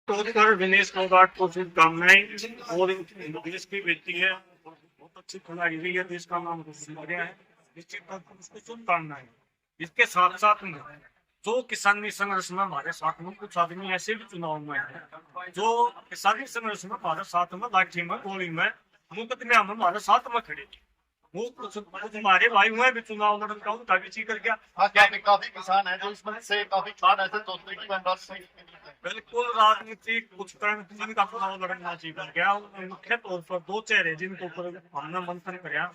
तो सर विनेश फोगाट को शुभकामनाएं और इंग्लिश की बेटी है, बहुत अच्छी खिलाड़ी हुई है, देश का नाम रोशन किया है। निश्चित तौर पर उसको शुभकामनाएं। इसके साथ साथ में जो किसानी संघर्ष में हमारे साथ में कुछ आदमी ऐसे भी चुनाव में है जो किसानी संघर्ष में हमारे साथ में लाठी में गोली में मुकदमे में हमारे साथ में खड़े थे। वो कुछ हमारे भाई हुए भी चुनाव लड़न का उनका भी जिक्र किया। हाँ, काफी किसान है जो इसमें से काफी किसान ऐसे सोचते हैं कि मैं बस बिल्कुल राजनीतिक कुछ कारण जिनका चुनाव लड़ना चाहिए गया मुख्य तौर पर दो चेहरे जिनके ऊपर हमने मंथन कराया।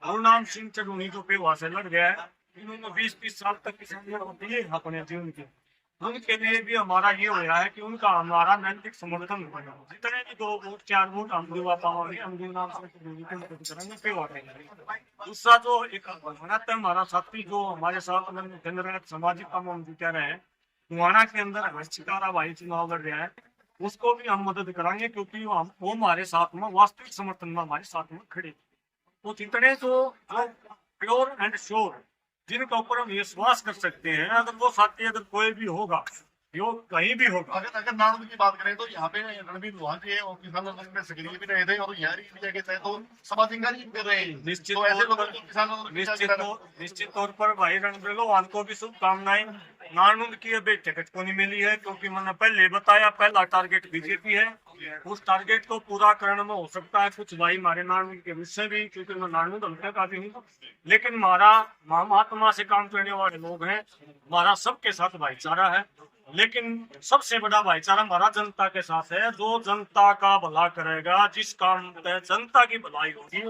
गुरनाम सिंह चढ़ूनी जो पेवा से लड़ गया है, इन्होंने 20-20 साल तक किसान दिए अपने जीवन के, उनके लिए भी हमारा ये हो रहा है कि उनका हमारा नैतिक समर्थन बना। जितने भी 2 वोट 4 वोट हम दिवा पाओगे हम गुरनाम सिंह चढ़ूनी के करेंगे पेवा करेंगे। दूसरा जो एक हमारा साथी जो हमारे साथ दिन रात सामाजिक काम हम जुटा रहे हैं, मुहाना के अंदर हर्षिकारा भाई चुनाव लड़ रहा है, उसको भी हम मदद कराएंगे क्योंकि वो हमारे साथ में वास्तविक समर्थन में हमारे साथ में खड़े। तो जितने जो प्योर एंड श्योर जिनके ऊपर हम विश्वास कर सकते हैं, अगर वो साथी अगर कोई भी होगा यो कहीं भी होगा। अगर नाम की बात करें तो यहाँ पे रणबीर वहां से और किसान आंदोलन में सक्रिय भी रहे थे और यहाँ इंडिया के तहत तो समाज भी कर रहे हैं। निश्चित तो ऐसे लोगों तौर को किसान निश्चित तौर पर भाई रणबीर को भी शुभकामनाएं। नानूद की अभी टिकट को नहीं मिली है क्योंकि मैंने पहले बताया पहला टारगेट बीजेपी है। उस टारगेट को पूरा करने में हो सकता है कुछ भाई हमारे नानूद के मुझसे भी, क्योंकि मैं नानूद हल्का काफी हूँ, लेकिन हमारा महात्मा से काम करने वाले लोग हैं, हमारा सबके साथ भाईचारा है। लेकिन सबसे बड़ा भाईचारा हमारा जनता के साथ है, जो जनता का भला करेगा, जिस काम में जनता की भलाई होगी।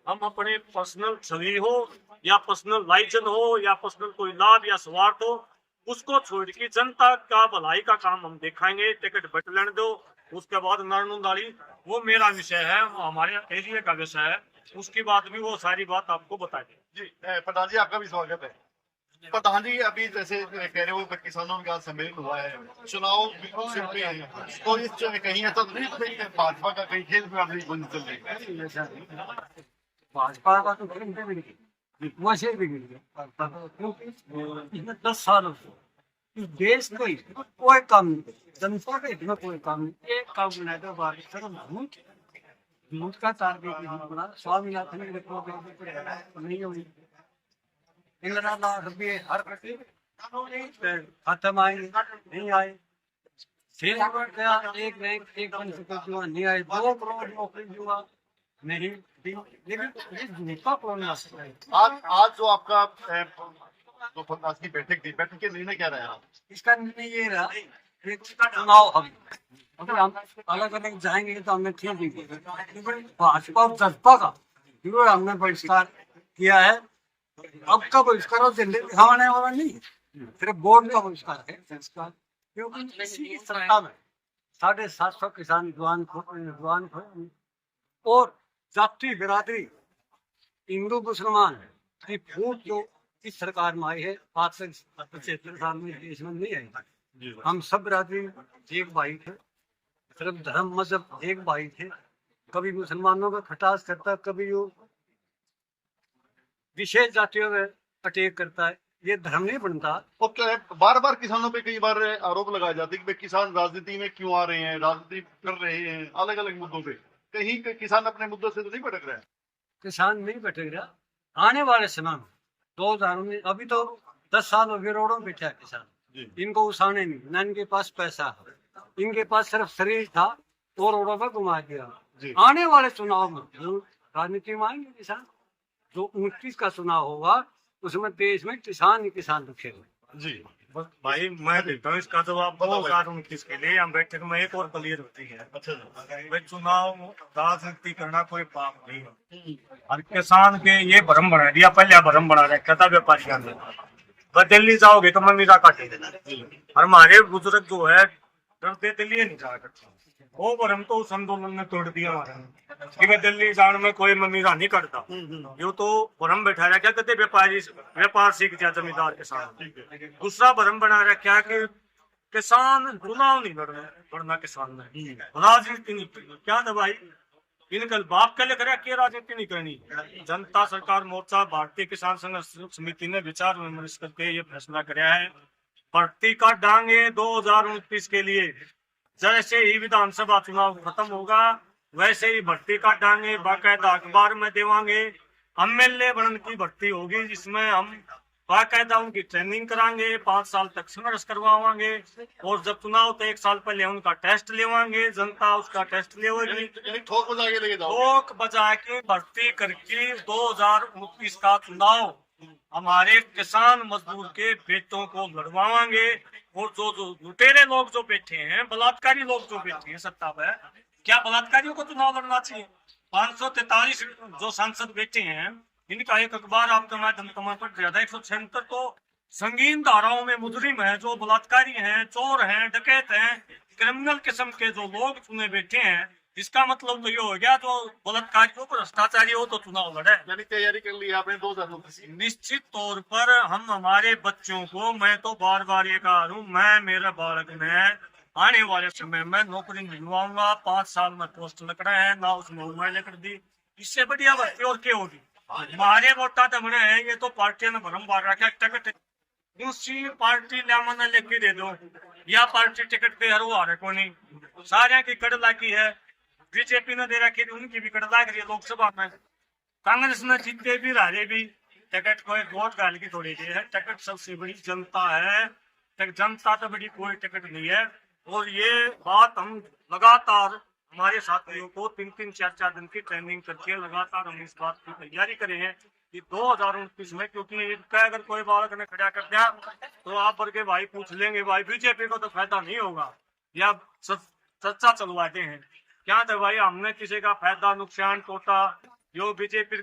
हम अपने पर्सनल छवि हो या पर्सनल लाइजन हो या पर्सनल कोई लाभ या स्वार्थ हो, उसको छोड़ के जनता का भलाई का काम हम दिखाएंगे। टिकट बट लेने दो, उसके बाद नारनुंदाली वो मेरा विषय है, वो हमारे एरिया का विषय है, उसके बाद भी वो सारी बात आपको बताएंगे। जी प्रधान जी आपका भी स्वागत है। प्रधान जी अभी जैसे कह रहे हो किसानों का सम्मेलन हुआ है, चुनाव बिल्कुल सिर पे है, तो इस कहीं ऐसा नहीं कहीं भाजपा का कहीं खेल में अभी बंद चल रही है। भाजपा का तो वैसे भी क्योंकि इसमें 10 साल इस देश को कोई काम नहीं, जनता के इसमें कोई काम नहीं। एक काम बनाया था बात झूठ का टारगेट नहीं बना। स्वामीनाथन ने नहीं हुई, 15 लाख रुपये हर कटे खत्म आएंगे नहीं आए। एक बैंक एक जुआ नहीं आए, 2 करोड़ नौकरी जुआ नहीं, लेकिन आज जो आपका जो आज की बैठक थी, बैठक के निर्णय क्या रहा? इसका निर्णय ये रहा कि चुनाव अगर हम अलग अलग जाएंगे तो हमें ठीक नहीं, भाजपा और जसपा का जो हमने बहिष्कार किया है, अब का बहिष्कार दिल्ली दिखाने वाला नहीं, सिर्फ बोर्ड का बहिष्कार है संस्कार। क्योंकि इसी की सत्ता में 750 किसान जवान और जाति बिरादरी हिंदू मुसलमान की फूट जो इस सरकार में आई है, आज से 75 साल में देश में नहीं आई। हम सब बिरादरी एक भाई थे, सिर्फ धर्म मजहब एक भाई थे। कभी मुसलमानों का खटास करता, कभी वो विशेष जातियों में अटैक करता है, ये धर्म नहीं बनता। बार बार किसानों पे कई बार आरोप लगाए जाते हैं कि किसान राजनीति में क्यों आ रहे हैं, राजनीति कर रहे हैं अलग अलग मुद्दों पे, कहीं किसान अपने मुद्दों से तो नहीं भटक रहा है? किसान नहीं भटक रहा। आने वाले समय में 2000 में, अभी तो 10 साल हो गए रोडों पे बैठा किसान, इनको उसाने नहीं, न इनके पास पैसा है, इनके पास सिर्फ शरीर था तो रोडों पर घुमा दिया। आने वाले चुनाव में राजनीति में आएंगे किसान, जो 29 का चुनाव होगा उसमें देश में किसान ही किसान रखेगा। जी भाई मैं देता हूँ इसका जवाब 2029 के लिए हम बैठक में एक और क्लियर होती है। अच्छा भाई, चुनाव राजनीति करना कोई पाप नहीं है। और किसान के ये भ्रम बना दिया, पहले भ्रम बना रखा था व्यापारियों ने, बस दिल्ली जाओगे तो मनीरा काटे देना। और हमारे बुजुर्ग जो है डरते दिल्ली नहीं जा करते, वो भ्रम तो उस आंदोलन ने तोड़ दिया हमारा कि मैं दिल्ली जाने में कोई मनीरा नहीं करता। यो तो भ्रम बैठा रखा, कहते व्यापार सीख गया जमींदार किसान। दूसरा भ्रम बना रखा कि किसान चुनाव नहीं लड़ना किसान ने राजनीति नहीं करनी। क्या दवाई इनका बाप के लेकर के राजनीति नहीं करनी। जनता सरकार मोर्चा भारतीय किसान संघर्ष समिति ने विचार विमर्श करके ये फैसला कराया है, भर्ती का डांगे 2029 के लिए जैसे ही विधानसभा चुनाव खत्म होगा वैसे ही भर्ती काटांगे, बाकायदा अखबार में देवांगे। एमएलए बनने की भर्ती होगी जिसमें हम बाकायदा उनकी ट्रेनिंग कराएंगे, 5 साल तक संघर्ष करवाएंगे और जब चुनाव तो 1 साल पहले उनका टेस्ट लेवाएंगे, जनता उसका टेस्ट लेगी। यानी ठोक बजा के लेके जाओ। लोक बजा के भर्ती करके 2029 का चुनाव हमारे किसान मजदूर के बेटों को लड़वाएंगे। और जो लुटेरे लोग जो बैठे हैं, बलात्कारी लोग जो बैठे हैं सत्ता पर, क्या बलात्कारियों को चुनाव लड़ना चाहिए? 543 जो सांसद बैठे हैं, इनका एक अखबार आपके माध्यम कमर पर ज्यादा 176 तो संगीन धाराओं में मुजरिम है, जो बलात्कारी हैं, चोर हैं, डकैत हैं, क्रिमिनल किस्म के जो लोग चुने बैठे हैं। इसका मतलब तो ये हो गया जो बलात्कारियों को भ्रष्टाचारी हो तो चुनाव लड़े। यानी तैयारी कर ली आपने 2029 की। निश्चित तौर पर हम हमारे बच्चों को, मैं तो बार बार ये कह रहा हूँ, मैं मेरे बालक ने आने वाले समय में नौकरी दिलवाऊंगा। 5 साल में पोस्ट लग रहे हैं ना, उसमें उम्र लेकर दी, इससे बढ़िया भर्ती और क्या होगी? हमारे वोटा तो बने हैं, ये तो पार्टियां ने भरम बार रखा टिकट दूसरी पार्टी ने लेके दे दो, या पार्टी टिकट पे हर वो आ रहे को नहीं, सारे की कड़ लागी है। बीजेपी ने दे रखी, उनकी भी कड़ लाग रही है लोकसभा में। कांग्रेस ने जीते भी हारे भी, टिकट को एक वोट डाल की थोड़ी देर है। टिकट सबसे बड़ी जनता है, जनता तो बड़ी कोई टिकट नहीं है। और ये बात हम लगातार हमारे साथियों को 3-3, 4-4 दिन की ट्रेनिंग करके लगातार हम इस बात की तैयारी करे हैं कि 2029 में, क्योंकि इनका अगर कोई बालक ने खड़ा कर दिया तो आप वर्गे भाई पूछ लेंगे, भाई बीजेपी को तो फायदा नहीं होगा या चर्चा चलवाते हैं क्या? तो भाई हमने किसी का फायदा नुकसान टोटा जो बीजेपी